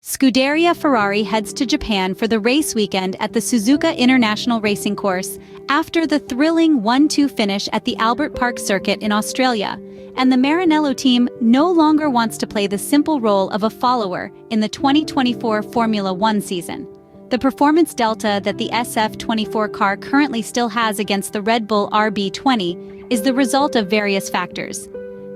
Scuderia Ferrari heads to Japan for the race weekend at the Suzuka International Racing Course after the thrilling 1-2 finish at the Albert Park circuit in Australia, and the Maranello team no longer wants to play the simple role of a follower in the 2024 Formula One season. The performance delta that the SF-24 car currently still has against the Red Bull RB20 is the result of various factors.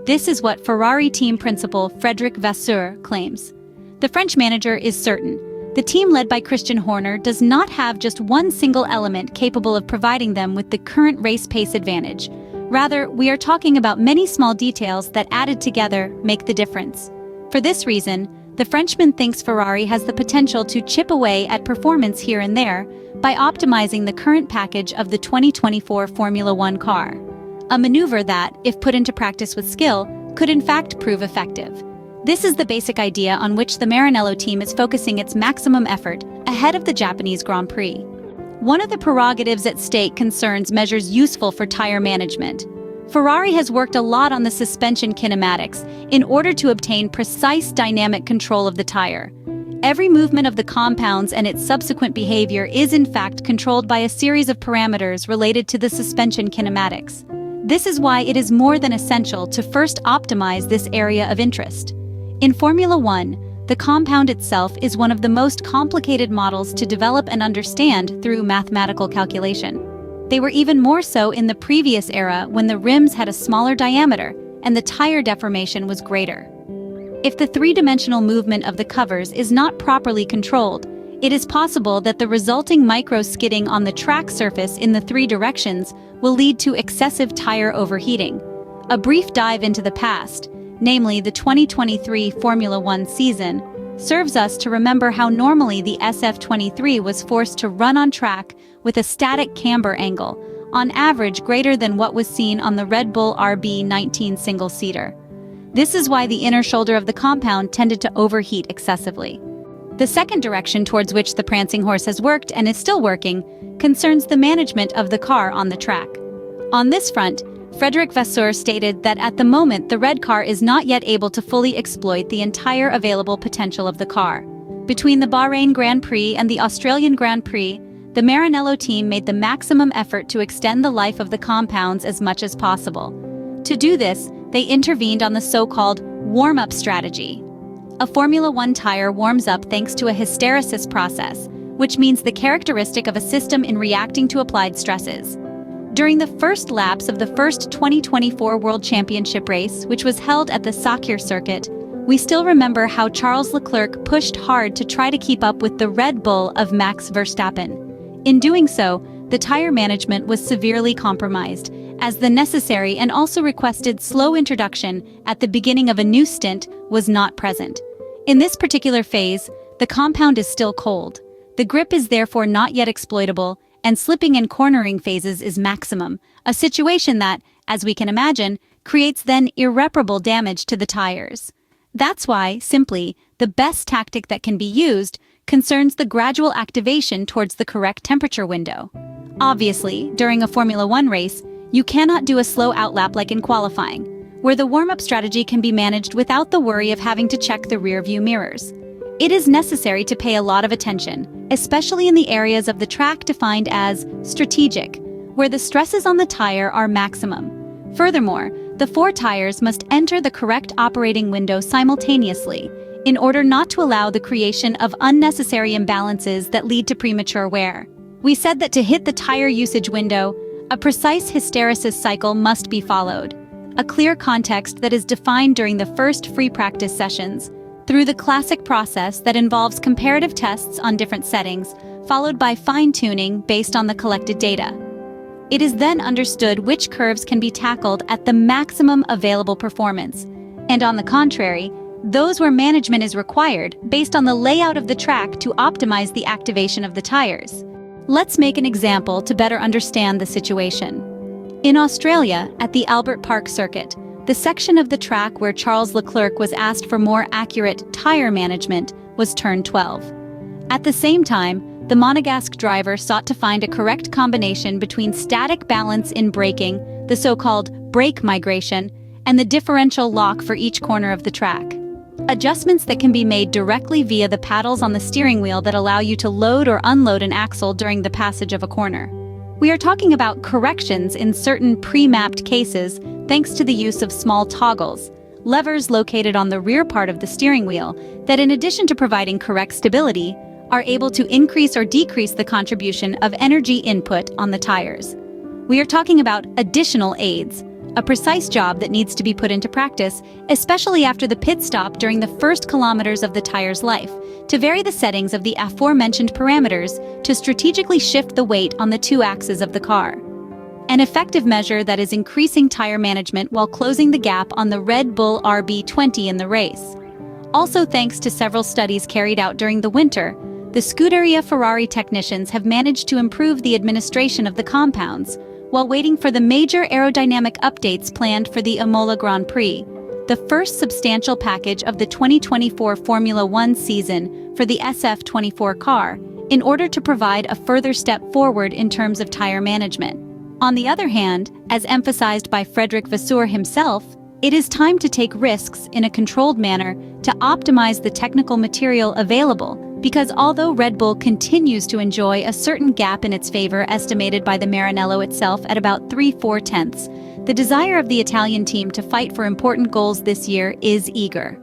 This is what Ferrari team principal Frederic Vasseur claims. The French manager is certain. The team led by Christian Horner does not have just one single element capable of providing them with the current race pace advantage. Rather, we are talking about many small details that added together make the difference. For this reason, the Frenchman thinks Ferrari has the potential to chip away at performance here and there by optimizing the current package of the 2024 Formula One car. A maneuver that, if put into practice with skill, could in fact prove effective. This is the basic idea on which the Maranello team is focusing its maximum effort ahead of the Japanese Grand Prix. One of the prerogatives at stake concerns measures useful for tire management. Ferrari has worked a lot on the suspension kinematics in order to obtain precise dynamic control of the tire. Every movement of the compounds and its subsequent behavior is in fact controlled by a series of parameters related to the suspension kinematics. This is why it is more than essential to first optimize this area of interest. In Formula One, the compound itself is one of the most complicated models to develop and understand through mathematical calculation. They were even more so in the previous era when the rims had a smaller diameter and the tire deformation was greater. If the three-dimensional movement of the covers is not properly controlled, it is possible that the resulting micro-skidding on the track surface in the three directions will lead to excessive tire overheating. A brief dive into the past, namely the 2023 Formula One season, serves us to remember how normally the SF-23 was forced to run on track with a static camber angle, on average greater than what was seen on the Red Bull RB19 single-seater. This is why the inner shoulder of the compound tended to overheat excessively. The second direction towards which the prancing horse has worked and is still working concerns the management of the car on the track. On this front, Frederic Vasseur stated that at the moment the red car is not yet able to fully exploit the entire available potential of the car. Between the Bahrain Grand Prix and the Australian Grand Prix, the Maranello team made the maximum effort to extend the life of the compounds as much as possible. To do this, they intervened on the so-called warm-up strategy. A Formula One tire warms up thanks to a hysteresis process, which means the characteristic of a system in reacting to applied stresses. During the first laps of the first 2024 World Championship race, which was held at the Sakhir circuit, we still remember how Charles Leclerc pushed hard to try to keep up with the Red Bull of Max Verstappen. In doing so, the tire management was severely compromised, as the necessary and also requested slow introduction at the beginning of a new stint was not present. In this particular phase, the compound is still cold. The grip is therefore not yet exploitable, and slipping and cornering phases is maximum, a situation that, as we can imagine, creates then irreparable damage to the tires. That's why, simply, the best tactic that can be used concerns the gradual activation towards the correct temperature window. Obviously, during a Formula One race, you cannot do a slow outlap like in qualifying, where the warm-up strategy can be managed without the worry of having to check the rear-view mirrors. It is necessary to pay a lot of attention, especially in the areas of the track defined as strategic, where the stresses on the tire are maximum. Furthermore, the four tires must enter the correct operating window simultaneously in order not to allow the creation of unnecessary imbalances that lead to premature wear. We said that to hit the tire usage window, a precise hysteresis cycle must be followed, a clear context that is defined during the first free practice sessions, through the classic process that involves comparative tests on different settings, followed by fine-tuning based on the collected data. It is then understood which curves can be tackled at the maximum available performance, and on the contrary, those where management is required based on the layout of the track to optimize the activation of the tires. Let's make an example to better understand the situation. In Australia, at the Albert Park circuit, the section of the track where Charles Leclerc was asked for more accurate tire management was turn 12. At the same time, the Monegasque driver sought to find a correct combination between static balance in braking, the so-called brake migration, and the differential lock for each corner of the track. Adjustments that can be made directly via the paddles on the steering wheel that allow you to load or unload an axle during the passage of a corner. We are talking about corrections in certain pre-mapped cases thanks to the use of small toggles, levers located on the rear part of the steering wheel that, in addition to providing correct stability, are able to increase or decrease the contribution of energy input on the tires. We are talking about additional aids, a precise job that needs to be put into practice, especially after the pit stop during the first kilometers of the tire's life, to vary the settings of the aforementioned parameters to strategically shift the weight on the two axes of the car. An effective measure that is increasing tire management while closing the gap on the Red Bull RB20 in the race. Also, thanks to several studies carried out during the winter, the Scuderia Ferrari technicians have managed to improve the administration of the compounds, while waiting for the major aerodynamic updates planned for the Imola Grand Prix, the first substantial package of the 2024 Formula One season for the SF-24 car, in order to provide a further step forward in terms of tire management. On the other hand, as emphasized by Frederic Vasseur himself, it is time to take risks in a controlled manner to optimize the technical material available, because although Red Bull continues to enjoy a certain gap in its favor estimated by the Maranello itself at about 3/4 tenths, the desire of the Italian team to fight for important goals this year is eager.